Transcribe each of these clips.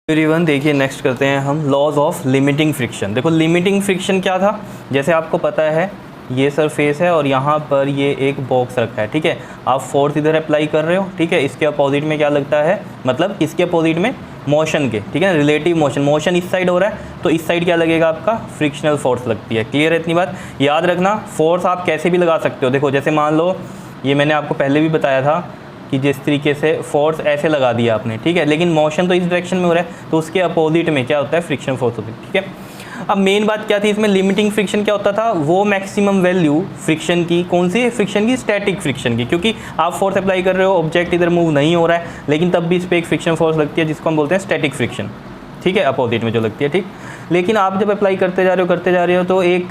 Everyone, देखिए next करते हैं हम लॉज ऑफ लिमिटिंग फ्रिक्शन। देखो लिमिटिंग फ्रिक्शन क्या था, जैसे आपको पता है ये सरफेस है और यहाँ पर ये एक बॉक्स रखा है, ठीक है। आप फोर्स इधर अप्लाई कर रहे हो, ठीक है। इसके अपोजिट में क्या लगता है, मतलब इसके अपोजिट में मोशन के, ठीक है, रिलेटिव मोशन इस साइड हो रहा है तो इस साइड क्या लगेगा, आपका फ्रिक्शनल फोर्स लगती है। क्लियर है इतनी बात। याद रखना फोर्स आप कैसे भी लगा सकते हो। देखो जैसे मान लो ये मैंने आपको पहले भी बताया था कि जिस तरीके से फोर्स ऐसे लगा दिया आपने, ठीक है, लेकिन मोशन तो इस डायरेक्शन में हो रहा है तो उसके अपोजिट में क्या होता है, फ्रिक्शन फोर्स होती है, ठीक है। अब मेन बात क्या थी इसमें, लिमिटिंग फ्रिक्शन क्या होता था, वो मैक्सिमम वैल्यू फ्रिक्शन की, कौन सी फ्रिक्शन की, स्टैटिक फ्रिक्शन की, क्योंकि आप फोर्स अप्लाई कर रहे हो, ऑब्जेक्ट इधर मूव नहीं हो रहा है लेकिन तब भी इस पर एक फ्रिक्शन फोर्स लगती है जिसको हम बोलते हैं स्टैटिक फ्रिक्शन, ठीक है, अपोजिट में जो लगती है, ठीक। लेकिन आप जब अप्लाई करते जा रहे हो तो एक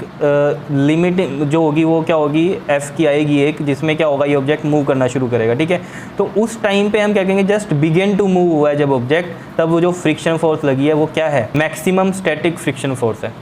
लिमिट जो होगी वो क्या होगी, एफ की आएगी एक, जिसमें क्या होगा, ये ऑब्जेक्ट मूव करना शुरू करेगा, ठीक है। तो उस टाइम पे हम क्या कहेंगे, जस्ट बिगिन टू मूव हुआ है जब ऑब्जेक्ट, तब वो जो फ्रिक्शन फोर्स लगी है वो क्या है, मैक्सिमम स्टैटिक फ्रिक्शन फोर्स है।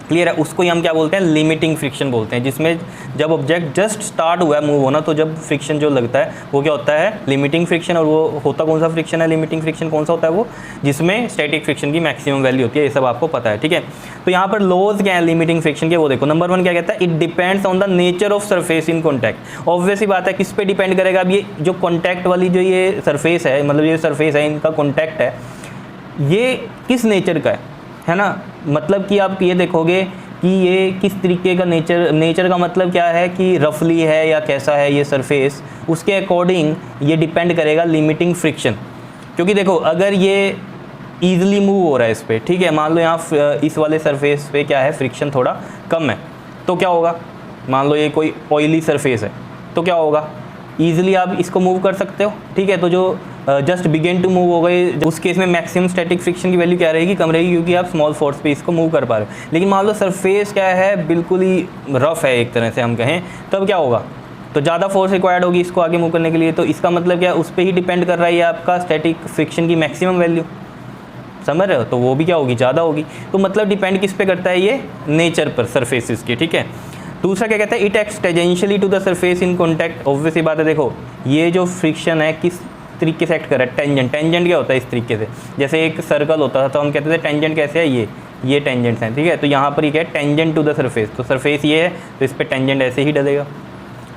क्लियर है। उसको ही हम क्या बोलते हैं, लिमिटिंग फ्रिक्शन बोलते हैं, जिसमें जब ऑब्जेक्ट जस्ट स्टार्ट हुआ है मूव होना तो जब फ्रिक्शन जो लगता है वो क्या होता है, लिमिटिंग फ्रिक्शन। और वो होता कौन सा फ्रिक्शन है, लिमिटिंग फ्रिक्शन कौन सा होता है, वो जिसमें स्टैटिक फ्रिक्शन की मैक्सिमम वैल्यू होती है, ये सब आपको पता है, ठीक है। तो यहाँ पर लॉज क्या है लिमिटिंग फ्रिक्शन के, वो देखो। नंबर 1 क्या कहता है, it depends on the nature of surface in contact. Obvious ही बात है किस पे डिपेंड करेगा। अब ये जो कॉन्टैक्ट वाली जो ये सरफेस है, मतलब ये सरफेस है, इनका कॉन्टैक्ट है, ये किस नेचर का है ना। मतलब कि आप ये देखोगे कि ये किस तरीके का नेचर का मतलब क्या है कि रफली है या कैसा है ये सरफेस, उसके अकॉर्डिंग ये डिपेंड करेगा लिमिटिंग फ्रिक्शन। क्योंकि देखो अगर ये ईजिली मूव हो रहा है इस पर, ठीक है, मान लो यहाँ इस वाले सरफेस पे क्या है, फ्रिक्शन थोड़ा कम है, तो क्या होगा, मान लो ये कोई ऑयली सरफेस है तो क्या होगा, ईजिली आप इसको मूव कर सकते हो, ठीक है। तो जो जस्ट बिगिन टू मूव हो गए, उस केस में मैक्सिमम स्टैटिक फ्रिक्शन की वैल्यू क्या रहेगी, कम रहेगी, क्योंकि आप स्मॉल फोर्स पे इसको मूव कर पा रहे हो। लेकिन मान लो सरफेस क्या है, बिल्कुल ही रफ है एक तरह से हम कहें, तब क्या होगा, तो ज़्यादा फोर्स रिक्वायर्ड होगी इसको आगे मूव करने के लिए। तो इसका मतलब क्या, उस पर ही डिपेंड कर रहा है आपका स्टैटिक फ्रिक्शन की मैक्सिमम वैल्यू, समझ रहे हो, तो वो भी क्या होगी, ज़्यादा होगी। तो मतलब डिपेंड किस पे करता है, ये नेचर पर सरफेसिस की, ठीक है। दूसरा क्या कहता है, it acts tangentially to the surface in contact. Obvious ही बात है, देखो ये जो फ्रिक्शन है किस तरीके से एक्ट कर रहा है, टेंजेंट। टेंजेंट क्या होता है, इस तरीके से, जैसे एक सर्कल होता था तो हम कहते थे टेंजेंट कैसे है, ये टेंजेंट्स हैं, ठीक है। तो यहाँ पर ये क्या है, टेंजेंट टू द सरफेस, तो सरफेस ये है तो इस पर टेंजेंट ऐसे ही डलेगा,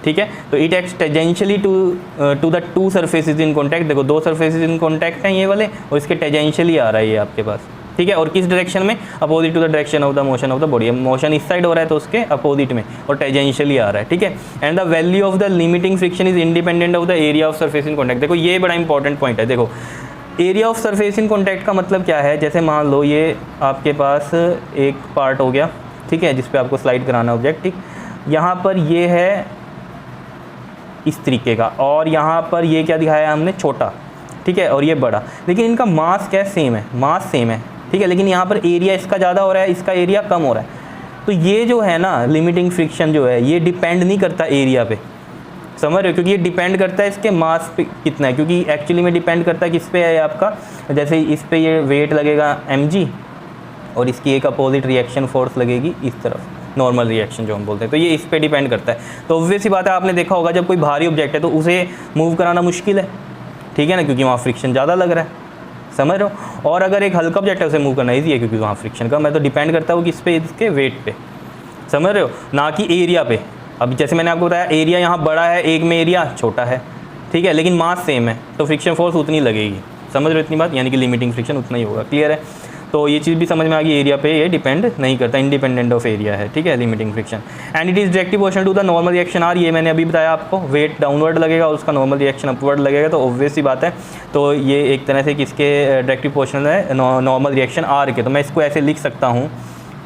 ठीक है। तो it acts tangentially to the two surfaces in contact. देखो दो सरफेसेस इन कॉन्टैक्ट हैं ये वाले, और इसके टेंजेंशियली आ रहा है ये आपके पास, ठीक है। और किस डायरेक्शन में, opposite to the direction of the motion of the body. Motion इस साइड हो रहा है तो उसके अपोजिट में, और टेंजेंशियली आ रहा है, ठीक है। And the value of the limiting friction is independent of the area of surface in contact. देखो ये बड़ा इंपॉर्टेंट पॉइंट है। देखो area of surface in contact का मतलब क्या है, जैसे मान लो ये आपके पास एक पार्ट हो गया, ठीक है, जिसपे आपको स्लाइड कराना ऑब्जेक्ट, ठीक। यहाँ पर ये है इस तरीके का, और यहाँ पर ये क्या दिखाया हमने, छोटा, ठीक है, और ये बड़ा। लेकिन इनका मास क्या सेम है, मास सेम है, ठीक है, लेकिन यहाँ पर एरिया इसका ज़्यादा हो रहा है, इसका एरिया कम हो रहा है। तो ये जो है ना लिमिटिंग फ्रिक्शन जो है, ये डिपेंड नहीं करता एरिया पे, समझ रहे हो, क्योंकि ये डिपेंड करता है इसके मास पे कितना है, क्योंकि एक्चुअली में डिपेंड करता है किस पे है आपका, जैसे इस पे ये वेट लगेगा mg, और इसकी एक अपोजिट रिएक्शन फोर्स लगेगी इस तरफ, नॉर्मल रिएक्शन जो हम बोलते हैं, तो ये इस पे डिपेंड करता है। तो ऑब्वियस ही बात है, आपने देखा होगा जब कोई भारी ऑब्जेक्ट है तो उसे मूव कराना मुश्किल है, ठीक है ना, क्योंकि वहाँ फ्रिक्शन ज़्यादा लग रहा है, समझ रहे हो। और अगर एक हल्का ऑब्जेक्ट है उसे मूव करना ईजी है, क्योंकि वहाँ फ्रिक्शन कम है। तो डिपेंड करता है वो किस पे, इसके वेट पे, समझ रहे हो, ना कि एरिया पे। अब जैसे मैंने आपको बताया एरिया यहाँ बड़ा है, एक में एरिया छोटा है, ठीक है, लेकिन मास सेम है, तो फ्रिक्शन फोर्स उतनी लगेगी, समझ रहे हो इतनी बात, यानी कि लिमिटिंग फ्रिक्शन उतना ही होगा। क्लियर है। तो ये चीज़ भी समझ में आ गई, एरिया पे ये डिपेंड नहीं करता, इंडिपेंडेंट ऑफ एरिया है, ठीक है, limiting friction. And it is directly proportional to the normal reaction R. ये मैंने अभी बताया आपको, वेट डाउनवर्ड लगेगा, उसका नॉर्मल रिएक्शन अपवर्ड लगेगा, तो ऑब्वियस सी बात है। तो ये एक तरह से किसके डायरेक्टली प्रोपोर्शनल है, नॉर्मल रिएक्शन आर के। तो मैं इसको ऐसे लिख सकता हूँ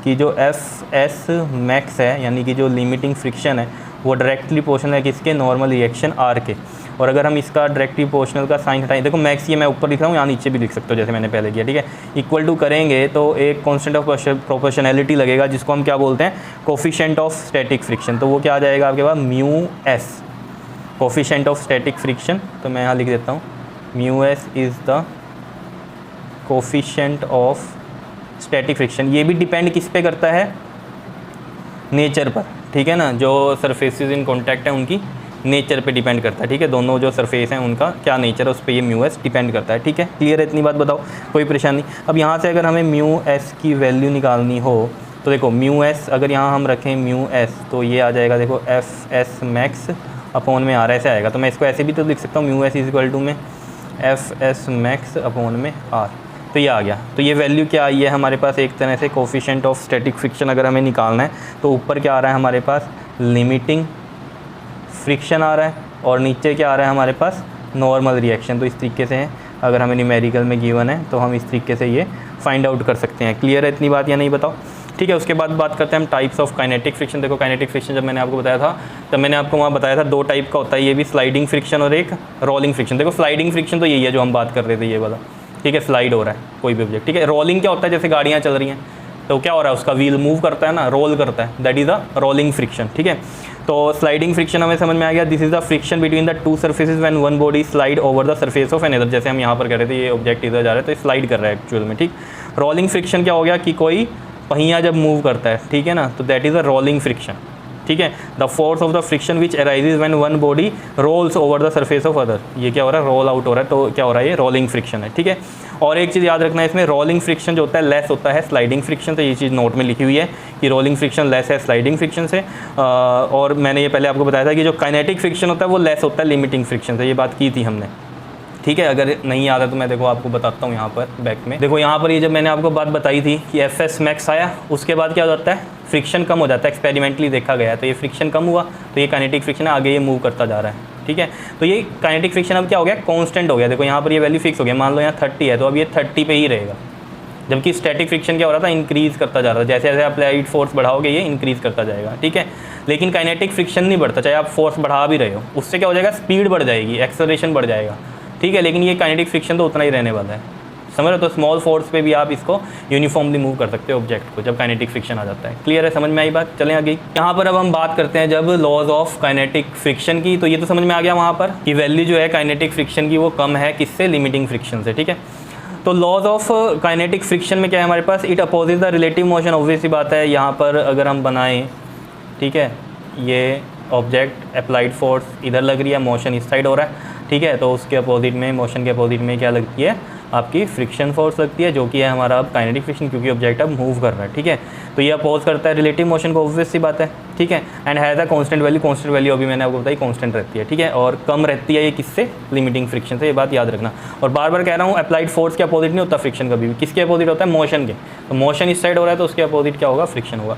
कि जो एफ एस मैक्स है, यानी कि जो लिमिटिंग फ्रिक्शन है, वो डायरेक्टली प्रोपोर्शनल है किसके, नॉर्मल रिएक्शन आर के। और अगर हम इसका डायरेक्टली प्रोपोर्शनल का साइन हटाएं, देखो मैक्स ये मैं ऊपर लिख रहा हूँ, यहाँ नीचे भी लिख सकते हो जैसे मैंने पहले किया, ठीक है। इक्वल टू करेंगे तो एक कांस्टेंट ऑफ प्रोपोर्शनैलिटी लगेगा, जिसको हम क्या बोलते हैं, कोफिशिएंट ऑफ स्टैटिक फ्रिक्शन। तो वो क्या आ जाएगा आपके पास, mu S, coefficient of static friction. तो मैं यहाँ लिख देता हूँ, mu S is the coefficient of static friction. ये भी डिपेंड किस पे करता है, नेचर पर, ठीक है ना, जो सरफेसेस इन कॉन्टैक्ट है उनकी नेचर पे डिपेंड करता है, ठीक है। दोनों जो सरफेस हैं उनका क्या नेचर है उस पर ये म्यू एस डिपेंड करता है, ठीक है। क्लियर है, इतनी बात बताओ, कोई परेशानी। अब यहाँ से अगर हमें म्यू एस की वैल्यू निकालनी हो तो देखो म्यू एस अगर यहाँ हम रखें म्यू एस तो ये आ जाएगा देखो एफ एस मैक्स अपॉन में आर ऐसे आएगा। तो मैं इसको ऐसे भी तो लिख सकता हूँ mu S is equal to में एफ एस मैक्स अपॉन में आर, तो ये आ गया। तो ये वैल्यू क्या आई है हमारे पास, एक तरह से कोफिशिएंट ऑफ स्टैटिक फ्रिक्शन अगर हमें निकालना है तो ऊपर क्या आ रहा है हमारे पास लिमिटिंग फ्रिक्शन आ रहा है और नीचे क्या आ रहा है हमारे पास नॉर्मल रिएक्शन। तो इस तरीके से है, अगर हमें न्यूमेरिकल में गिवन है तो हम इस तरीके से ये फाइंड आउट कर सकते हैं। क्लियर है इतनी बात या नहीं बताओ, ठीक है। उसके बाद बात करते हैं हम टाइप्स ऑफ काइनेटिक फ्रिक्शन। देखो काइनेटिक फ्रिक्शन जब मैंने आपको बताया था तब मैंने आपको वहाँ बताया था 2 टाइप का होता है, ये भी स्लाइडिंग फ्रिक्शन और एक रोलिंग फ्रिक्शन। देखो स्लाइडिंग फ्रिक्शन तो यही है जो हम बात कर रहे थे, ये वाला, ठीक है, स्लाइड हो रहा है कोई भी ऑब्जेक्ट, ठीक है। रोलिंग क्या होता है, जैसे गाड़ियाँ चल रही हैं तो क्या हो रहा है उसका व्हील मूव करता है ना, रोल करता है, that is a rolling friction, ठीक है। तो स्लाइडिंग फ्रिक्शन हमें समझ में आ गया, this is the friction between the 2 surfaces when one body slide over the surface of another. जैसे हम यहाँ पर कह रहे थे ये ऑब्जेक्ट इधर जा रहा है तो ये स्लाइड कर रहा है एक्चुअल में, ठीक। रोलिंग फ्रिक्शन क्या हो गया कि कोई पहिया जब मूव करता है, ठीक है ना, तो that is a rolling friction, ठीक है। The force of the friction which arises when one body rolls over the surface of other, ये क्या हो रहा है रोल आउट हो रहा है, तो क्या हो रहा है ये रोलिंग फ्रिक्शन है, ठीक है। और एक चीज़ याद रखना है इसमें, रोलिंग फ्रिक्शन जो होता है लेस होता है स्लाइडिंग फ्रिक्शन, तो ये चीज़ नोट में लिखी हुई है कि रोलिंग फ्रिक्शन लेस है स्लाइडिंग फ्रिक्शन से। और मैंने ये पहले आपको बताया था कि जो काइनेटिक फ्रिक्शन होता है वो लेस होता है लिमिटिंग फ्रिक्शन से, ये बात की थी हमने, ठीक है। अगर नहीं याद है तो मैं देखो आपको बताता हूँ यहाँ पर बैक में। देखो यहाँ पर ये जब मैंने आपको बात बताई थी कि एफ एस मैक्स आया उसके बाद क्या हो जाता है फ्रिक्शन कम हो जाता है, एक्सपेरिमेंटली देखा गया है। तो ये फ्रिक्शन कम हुआ तो ये काइनेटिक फ्रिक्शन आगे ये मूव करता जा रहा है, ठीक है। तो ये काइनेटिक फ्रिक्शन अब क्या हो गया कांस्टेंट हो गया। देखो यहाँ पर ये वैल्यू फिक्स हो गया, मान लो यहाँ 30 है तो अब ये 30 पे ही रहेगा, जबकि स्टैटिक फ्रिक्शन क्या हो रहा था इंक्रीज़ करता जा रहा था, जैसे जैसे अप्लाइड फोर्स बढ़ाओगे ये इंक्रीज़ करता जाएगा, ठीक है। लेकिन काइनेटिक फ्रिक्शन नहीं बढ़ता, चाहे आप फोर्स बढ़ा भी रहे हो, उससे क्या हो जाएगा स्पीड बढ़ जाएगी, एक्सेलरेशन बढ़ जाएगा, ठीक है। लेकिन ये काइनेटिक फ्रिक्शन तो उतना ही रहने वाला है, समझ रहे हो। तो स्मॉल फोर्स पे भी आप इसको यूनिफॉर्मली मूव कर सकते हो ऑब्जेक्ट को जब काइनेटिक फ्रिक्शन आ जाता है। क्लियर है, समझ में आई बात। चलें आगे। यहाँ पर अब हम बात करते हैं जब लॉज ऑफ काइनेटिक फ्रिक्शन की, तो ये तो समझ में आ गया वहाँ पर कि वैल्यू जो है काइनेटिक फ्रिक्शन की वो कम है किससे, लिमिटिंग फ्रिक्शन से, ठीक है। तो लॉज ऑफ काइनेटिक फ्रिक्शन में क्या है हमारे पास, it opposite the relative motion. Obvious सी बात है यहाँ पर अगर हम बनाएं, ठीक है, ये ऑब्जेक्ट अप्लाइड फोर्स इधर लग रही है, मोशन इस साइड हो रहा है, ठीक है। तो उसके अपोजिट में, मोशन के अपोजिट में क्या लगती है आपकी फ्रिक्शन फोर्स लगती है, जो कि है हमारा अब काइनेटिक फ्रिक्शन, क्योंकि ऑब्जेक्ट अब मूव कर रहा है, ठीक है। तो ये अपोज करता है रिलेटिव मोशन को, ऑब्वियस सी बात है, ठीक है। And has a constant value, constant value अभी मैंने आपको बताई कांस्टेंट रहती है, ठीक है। और कम रहती है ये किससे, लिमिटिंग फ्रिक्शन से, ये बात याद रखना। और बार बार कह रहा हूँ अप्लाइड फोर्स के अपोजिट नहीं होता फ्रिक्शन कभी भी, किसके अपोजिट होता है, मोशन के। तो मोशन इस साइड हो रहा है तो उसके अपोजिट क्या होगा, फ्रिक्शन होगा।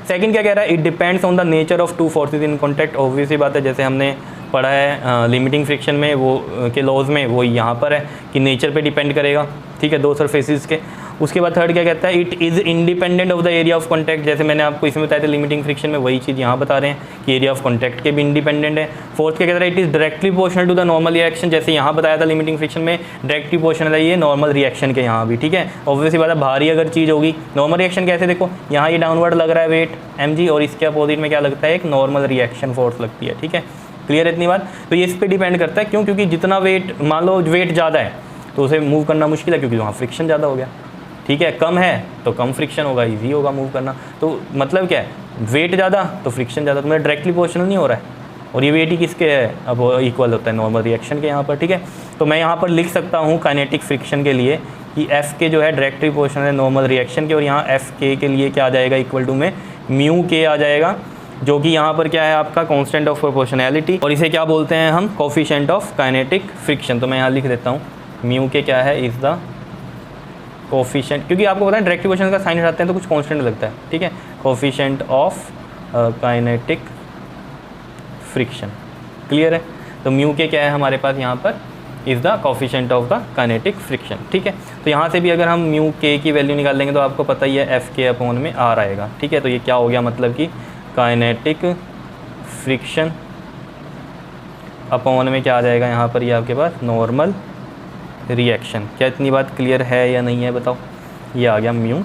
सेकंड क्या कह रहा है, it depends on the nature of 2 forces in contact. Obviously बात है, जैसे हमने पढ़ा है लिमिटिंग फ्रिक्शन में वो के लॉज में, वो यहाँ पर है कि नेचर पे डिपेंड करेगा, ठीक है, 2 सरफेसेस के। उसके बाद थर्ड क्या कहता है, it is independent of the area of contact. जैसे मैंने आपको इसमें बताया था लिमिटिंग फ्रिक्शन में, वही चीज़ यहाँ बता रहे हैं कि एरिया ऑफ कॉन्टैक्ट के भी इंडिपेंडेंट है। फोर्थ क्या कहता है, it is directly proportional to the normal reaction. जैसे यहाँ बताया था लिमिटिंग फ्रिक्शन में डायरेक्टली प्रोपोर्शनल है ये नॉर्मल रिएक्शन के यहाँ भी, ठीक है। ऑब्वियसली बात है, भारी अगर चीज़ होगी, नॉर्मल रिएक्शन कैसे, देखो यहाँ ये डाउनवर्ड लग रहा है वेट mg और इसके अपोजिट में क्या लगता है, एक नॉर्मल रिएक्शन फोर्स लगती है, ठीक है। क्लियर है इतनी बात। तो ये इस पर डिपेंड करता है, क्यों, क्योंकि जितना वेट, मान लो वेट ज़्यादा है तो उसे मूव करना मुश्किल है क्योंकि वहाँ फ्रिक्शन ज़्यादा हो गया, ठीक है। कम है तो कम फ्रिक्शन होगा, इजी होगा मूव करना। तो मतलब क्या है, वेट ज़्यादा तो फ्रिक्शन ज़्यादा, तो मेरा डायरेक्टली प्रोपोर्शनल नहीं हो रहा है। और ये वेट ही किसके है, अब इक्वल होता है नॉर्मल रिएक्शन के यहाँ पर, ठीक है। तो मैं यहाँ पर लिख सकता हूँ काइनेटिक फ्रिक्शन के लिए कि एफ के जो है डायरेक्टली प्रोपोर्शनल है नॉर्मल रिएक्शन के, और यहाँ एफ के लिए क्या आ जाएगा, इक्वल टू में म्यू के आ जाएगा, जो कि यहाँ पर क्या है आपका कांस्टेंट ऑफ प्रोपोर्शनैलिटी, और इसे क्या बोलते हैं हम, कोफिशिएंट ऑफ काइनेटिक फ्रिक्शन। तो मैं यहाँ लिख देता हूँ म्यू के क्या है, इज़ द कोफिशिएंट, क्योंकि आपको पता है डायरेक्ट प्रोपोर्शनल का साइन हटाते हैं तो कुछ कांस्टेंट लगता है, ठीक है। Coefficient of kinetic friction, clear है। तो म्यू के क्या है हमारे पास यहाँ पर, is the coefficient of the kinetic friction, ठीक है। तो यहाँ से भी अगर हम म्यू के की वैल्यू निकाल लेंगे तो आपको पता ही है एफ के अपॉन में आर आएगा, ठीक है। तो ये क्या हो गया, मतलब कि काइनेटिक फ्रिक्शन अपॉन में क्या आ जाएगा यहाँ पर, ये आपके पास नॉर्मल रिएक्शन। क्या इतनी बात क्लियर है या नहीं है बताओ। ये आ गया म्यू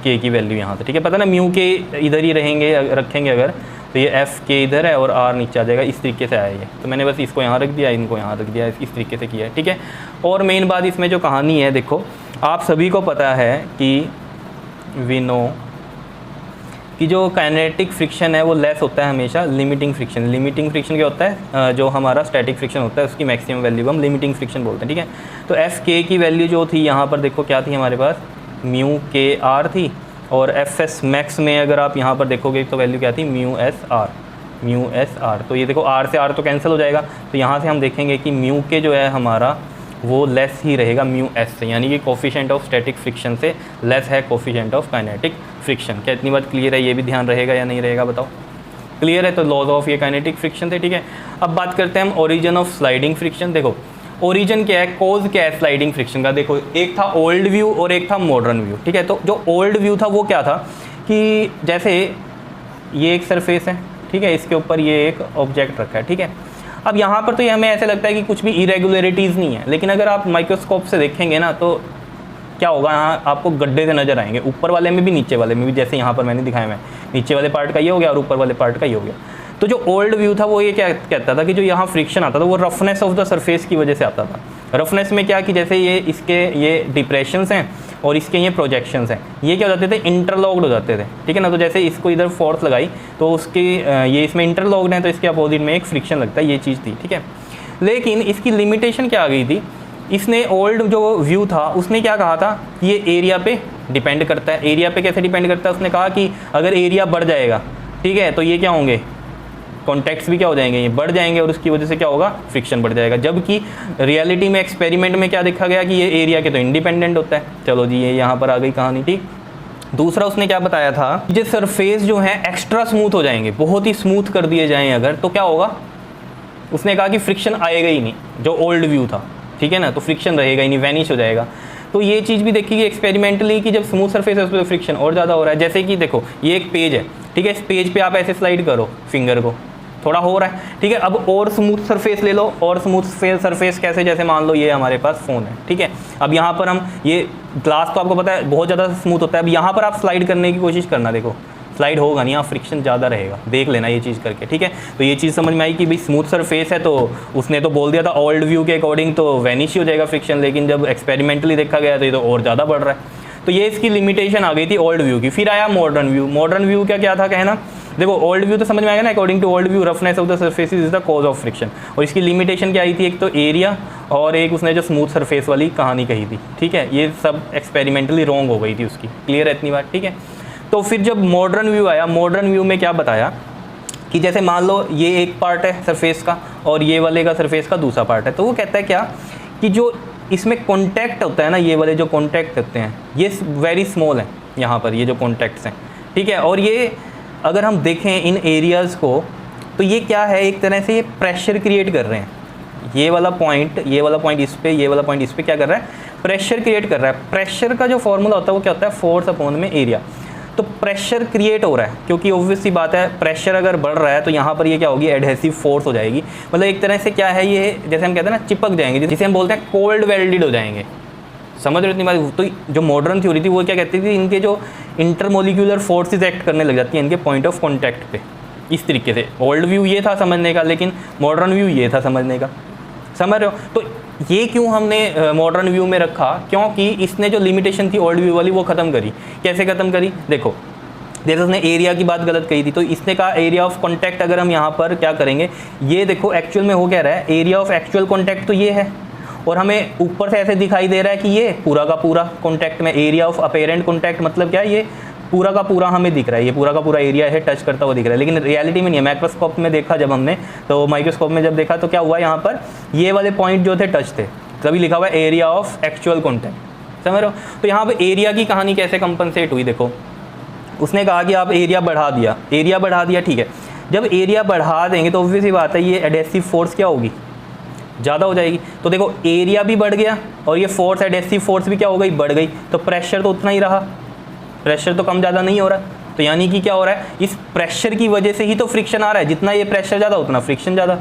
के की वैल्यू यहाँ से, ठीक है। पता ना म्यू के इधर ही रहेंगे, रखेंगे अगर, तो ये एफ के इधर है और आर नीचे आ जाएगा, इस तरीके से आया ये। तो मैंने बस इसको यहाँ रख दिया, इनको यहाँ रख दिया, इस तरीके से किया है, ठीक है। और मेन बात इसमें जो कहानी है, देखो आप सभी को पता है कि वी नो कि जो काइनेटिक फ्रिक्शन है वो लेस होता है हमेशा लिमिटिंग फ्रिक्शन। लिमिटिंग फ्रिक्शन क्या होता है, जो हमारा स्टैटिक फ्रिक्शन होता है उसकी मैक्सिमम वैल्यू हम लिमिटिंग फ्रिक्शन बोलते हैं, ठीक है। तो एफ के की वैल्यू जो थी यहाँ पर देखो क्या थी हमारे पास, म्यू के आर थी, और एफ एस मैक्स में अगर आप यहाँ पर देखोगे तो वैल्यू क्या थी, म्यू एस आर। तो ये देखो आर से आर तो कैंसिल हो जाएगा, तो यहाँ से हम देखेंगे कि म्यू के जो है हमारा वो लेस ही रहेगा म्यू एस से, यानी कि कोफिशिएंट ऑफ स्टैटिक फ्रिक्शन से लेस है कोफिशिएंट ऑफ काइनेटिक फ्रिक्शन। क्या इतनी बात क्लियर है, ये भी ध्यान रहेगा या नहीं रहेगा बताओ, क्लियर है। तो लॉज ऑफ ये काइनेटिक फ्रिक्शन थे, ठीक है। अब बात करते हैं हम ओरिजिन ऑफ स्लाइडिंग फ्रिक्शन। देखो ओरिजिन क्या है, कोज क्या है स्लाइडिंग फ्रिक्शन का, देखो एक था ओल्ड व्यू और एक था मॉडर्न व्यू, ठीक है। तो जो ओल्ड व्यू था वो क्या था कि जैसे ये एक सरफेस है, ठीक है, इसके ऊपर ये एक ऑब्जेक्ट रखा है, ठीक है। अब यहाँ पर तो ये हमें ऐसे लगता है कि कुछ भी इरेगुलरिटीज़ नहीं है, लेकिन अगर आप माइक्रोस्कोप से देखेंगे ना तो क्या होगा, यहाँ आपको गड्ढे से नज़र आएंगे, ऊपर वाले में भी नीचे वाले में भी, जैसे यहाँ पर मैंने दिखाया मैं, नीचे वाले पार्ट का ये हो गया और ऊपर वाले पार्ट का ये हो गया। तो जो ओल्ड व्यू था वो ये क्या कहता था कि जो यहाँ फ्रिक्शन आता था वो रफनेस ऑफ द सरफेस की वजह से आता था। रफनेस में क्या कि जैसे ये इसके ये डिप्रेशंस हैं और इसके ये प्रोजेक्शंस हैं, ये क्या हो जाते थे, इंटरलॉक्ड हो जाते थे, ठीक है ना। तो जैसे इसको इधर फोर्स लगाई तो उसकी ये इसमें इंटरलॉक्ड है तो इसके अपोजिट में एक फ्रिक्शन लगता है, ये चीज़ थी, ठीक है। लेकिन इसकी लिमिटेशन क्या आ गई थी, इसने ओल्ड जो व्यू था उसने क्या कहा था, ये एरिया पे डिपेंड करता है। एरिया पे कैसे डिपेंड करता है, उसने कहा कि अगर एरिया बढ़ जाएगा, ठीक है, तो ये क्या होंगे, कॉन्टैक्ट्स भी क्या हो जाएंगे, ये बढ़ जाएंगे और उसकी वजह से क्या होगा, फ्रिक्शन बढ़ जाएगा। जबकि रियलिटी में एक्सपेरिमेंट में क्या देखा गया कि ये एरिया के तो इंडिपेंडेंट होता है। चलो जी, ये यहाँ पर आ गई कहानी, ठीक। दूसरा उसने क्या बताया था, ये सरफेस जो है एक्स्ट्रा स्मूथ हो जाएंगे, बहुत ही स्मूथ कर दिए जाएँ अगर, तो क्या होगा, उसने कहा कि फ्रिक्शन आएगा ही नहीं, जो ओल्ड व्यू था, ठीक है ना, तो फ्रिक्शन रहेगा ही नहीं, वैनिश हो जाएगा। तो ये चीज़ भी देखी गई एक्सपेरिमेंटली कि जब स्मूथ सरफेस है उस पर फ्रिक्शन और ज़्यादा हो रहा है। जैसे कि देखो ये एक पेज है, ठीक है, इस पेज पे आप ऐसे स्लाइड करो फिंगर को, थोड़ा हो रहा है, ठीक है। अब और स्मूथ सरफेस ले लो, और स्मूथ सरफेस कैसे, जैसे मान लो ये हमारे पास फ़ोन है, ठीक है। अब यहाँ पर हम ये ग्लास तो आपको पता है बहुत ज़्यादा स्मूथ होता है, अब यहाँ पर आप स्लाइड करने की कोशिश करना, देखो स्लाइड होगा नहीं, यहाँ फ्रिक्शन ज़्यादा रहेगा, देख लेना ये चीज़ करके, ठीक है। तो ये चीज़ समझ में आई कि भाई स्मूथ सरफेस है तो उसने तो बोल दिया था ओल्ड व्यू के अकॉर्डिंग तो वैनिश ही हो जाएगा फ्रिक्शन, लेकिन जब एक्सपेरिमेंटली देखा गया तो ये तो और ज़्यादा बढ़ रहा है। तो ये इसकी लिमिटेशन आ गई थी ओल्ड व्यू की। फिर आया मॉडर्न व्यू। मॉडर्न व्यू का क्या था कहना, देखो ओल्ड व्यू तो समझ में आएगा ना, according to old view roughness of the surface is the cause of friction, और इसकी लिमिटेशन क्या आई थी, एक तो एरिया और एक उसने जो स्मूथ सरफेस वाली कहानी कही थी, ठीक है। ये सब एक्सपेरिमेंटली रॉन्ग हो गई थी उसकी, क्लियर है इतनी बात, ठीक है। तो फिर जब मॉडर्न व्यू आया, मॉडर्न व्यू में क्या बताया कि जैसे मान लो ये एक पार्ट है सरफेस का और ये वाले का सरफेस का दूसरा पार्ट है, तो वो कहता है क्या कि जो इसमें कॉन्टैक्ट होता है ना, ये वाले जो कॉन्टैक्ट होते हैं ये वेरी स्मॉल है, यहाँ पर ये जो कॉन्टैक्ट्स हैं, ठीक है। और ये अगर हम देखें इन एरियाज़ को तो ये क्या है, एक तरह से ये प्रेशर क्रिएट कर रहे हैं। ये वाला पॉइंट इस पे, ये वाला पॉइंट इस पे क्या कर रहा है, प्रेशर क्रिएट कर रहा है। प्रेशर का जो फॉर्मूला होता है वो क्या होता है, फोर्स अपॉन में एरिया। तो प्रेशर क्रिएट हो रहा है क्योंकि ऑब्वियस सी बात है, प्रेशर अगर बढ़ रहा है तो यहाँ पर ये क्या होगी, एडहेसिव फोर्स हो जाएगी। मतलब एक तरह से क्या है, ये जैसे हम कहते हैं ना चिपक जाएंगे, जिसे हम बोलते हैं कोल्ड वेल्डेड हो जाएंगे, समझ रहे हो इतनी बात। तो जो मॉडर्न थ्योरी थी वो क्या कहती थी, इनके जो इंटरमोलिकुलर फोर्सेज एक्ट करने लग जाती हैं इनके पॉइंट ऑफ कॉन्टैक्ट पे, इस तरीके से। ओल्ड व्यू ये था समझने का, लेकिन मॉडर्न व्यू ये था समझने का, समझ रहे हो। तो ये क्यों हमने मॉडर्न व्यू में रखा, क्योंकि इसने जो लिमिटेशन थी ओल्ड व्यू वाली वो ख़त्म करी। कैसे ख़त्म करी, देखो जैसे उसने एरिया की बात गलत कही थी, तो इसने कहा एरिया ऑफ कॉन्टैक्ट अगर हम यहाँ पर क्या करेंगे, ये देखो एक्चुअल में हो क्या रहा है, एरिया ऑफ एक्चुअल कॉन्टैक्ट तो ये है और हमें ऊपर से ऐसे दिखाई दे रहा है कि ये पूरा का पूरा कॉन्टैक्ट में, एरिया ऑफ अपेरेंट कॉन्टैक्ट मतलब क्या है, ये पूरा का पूरा हमें दिख रहा है, ये पूरा का पूरा एरिया है टच करता हुआ दिख रहा है, लेकिन रियलिटी में नहीं है। माइक्रोस्कोप में देखा जब हमने, तो माइक्रोस्कोप में जब देखा तो क्या हुआ, यहाँ पर ये वाले पॉइंट जो थे टच थे, तभी लिखा हुआ है एरिया ऑफ एक्चुअल कॉन्टैक्ट, समझ रहे हो। तो यहाँ पर एरिया की कहानी कैसे कंपनसेट हुई, देखो उसने कहा कि आप एरिया बढ़ा दिया, ठीक है। जब एरिया बढ़ा देंगे तो ऑब्वियस ही बात है ये एडहेसिव फोर्स क्या होगी, ज़्यादा हो जाएगी। तो देखो एरिया भी बढ़ गया और ये फोर्स, एडहेसिव फोर्स भी क्या हो गई, बढ़ गई, तो प्रेशर तो उतना ही रहा, प्रेशर तो कम ज़्यादा नहीं हो रहा। तो यानी कि क्या हो रहा है, इस प्रेशर की वजह से ही तो फ्रिक्शन आ रहा है, जितना ये प्रेशर ज़्यादा उतना फ्रिक्शन ज़्यादा,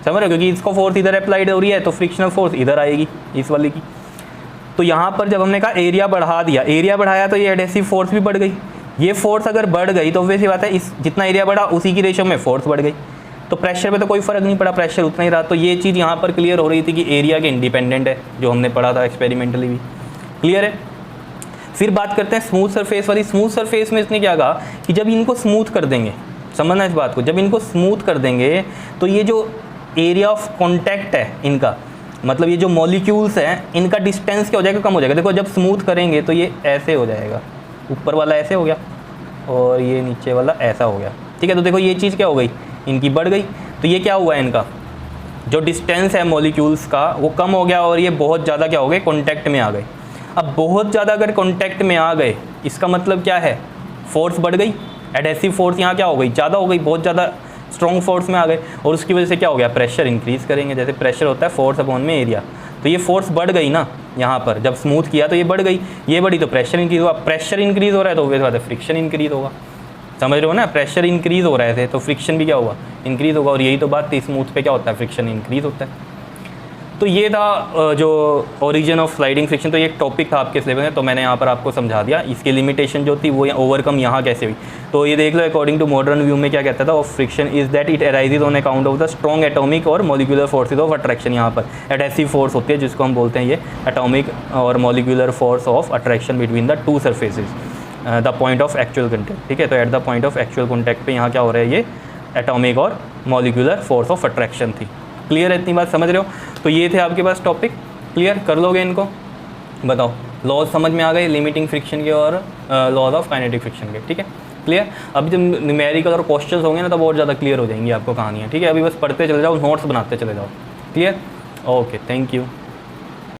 समझ रहे हो, क्योंकि इसको फोर्स इधर अप्लाइड हो रही है तो फ्रिक्शनल फोर्स इधर आएगी इस वाले की। तो यहाँ पर जब हमने कहा एरिया बढ़ा दिया, एरिया बढ़ाया तो ये एडहेसिव फोर्स भी बढ़ गई। ये फोर्स अगर बढ़ गई तो वैसी बात है, इस जितना एरिया बढ़ा उसी की रेशो में फोर्स बढ़ गई, तो प्रेशर पे तो कोई फ़र्क नहीं पड़ा, प्रेशर उतना ही रहा। तो ये चीज़ यहाँ पर क्लियर हो रही थी कि एरिया के इंडिपेंडेंट है, जो हमने पढ़ा था एक्सपेरिमेंटली भी, क्लियर है। फिर बात करते हैं स्मूथ सरफेस वाली। स्मूथ सरफेस में इसने क्या कहा कि जब इनको स्मूथ कर देंगे, समझना इस बात को, जब इनको स्मूथ कर देंगे तो ये जो एरिया ऑफ कॉन्टैक्ट है इनका, मतलब ये जो मॉलिक्यूल्स हैं इनका डिस्टेंस क्या हो जाएगा, कम हो जाएगा। देखो जब स्मूथ करेंगे तो ये ऐसे हो जाएगा, ऊपर वाला ऐसे हो गया और ये नीचे वाला ऐसा हो गया, ठीक है। तो देखो ये चीज़ क्या हो गई, इनकी बढ़ गई। तो ये क्या हुआ है, इनका जो डिस्टेंस है मॉलिक्यूल्स का वो कम हो गया और ये बहुत ज़्यादा क्या हो गए, कॉन्टैक्ट में आ गए। अब बहुत ज़्यादा अगर कॉन्टैक्ट में आ गए, इसका मतलब क्या है, फोर्स बढ़ गई, एडहेसिव फोर्स यहाँ क्या हो गई, ज़्यादा हो गई, बहुत ज़्यादा स्ट्रॉन्ग फोर्स में आ गए और उसकी वजह से क्या हो गया, प्रेशर इंक्रीज़ करेंगे। जैसे प्रेशर होता है फोर्स अपॉन में एरिया, तो ये फोर्स बढ़ गई ना यहाँ पर, जब स्मूथ किया तो ये बढ़ गई, ये बढ़ी तो प्रेशर इंक्रीज़ हुआ। प्रेशर इंक्रीज़ हो रहा है तो वैसे बात है फ्रिक्शन इंक्रीज़ होगा, समझ रहे हो ना। प्रेशर इंक्रीज़ हो रहे थे तो फ्रिक्शन भी क्या होगा, इंक्रीज़ होगा। और यही तो बात थी, स्मूथ पे क्या होता है, फ्रिक्शन इंक्रीज़ होता है। तो ये था जो ओरिजिन ऑफ स्लाइडिंग फ्रिक्शन। तो ये एक टॉपिक था आपके सिलेबस में, तो मैंने यहाँ पर आपको समझा दिया। इसकी लिमिटेशन जो थी वो ओवरकम यहाँ कैसे हुई, तो ये देख लो। अकॉर्डिंग टू मॉडर्न व्यू में क्या कहता था, of friction is that it arises on account of the strong atomic और मॉलिक्यूलर फोर्सेज ऑफ अट्रैक्शन। यहाँ पर एडहेसिव फोर्स होती है जिसको हम बोलते हैं ये एटॉमिक और molecular force of attraction between the two surfaces the point of actual contact, ठीक है। तो at the point of actual contact पे यहाँ क्या हो रहा है, ये एटॉमिक और मॉलिक्यूलर फोर्स ऑफ अट्रैक्शन थी। क्लियर है, इतनी बात समझ रहे हो। तो ये थे आपके पास टॉपिक, क्लियर कर लोगे इनको, बताओ। लॉज समझ में आ गए लिमिटिंग फ्रिक्शन के और लॉज ऑफ काइनेटिक फ्रिक्शन के, ठीक है, क्लियर। अभी जब न्यूमेरिकल और क्वेश्चंस होंगे ना तब और ज़्यादा क्लियर हो जाएंगी आपको कहानियाँ, ठीक है। अभी बस पढ़ते चले जाओ, नोट्स बनाते चले जाओ, क्लियर। Okay, thank you.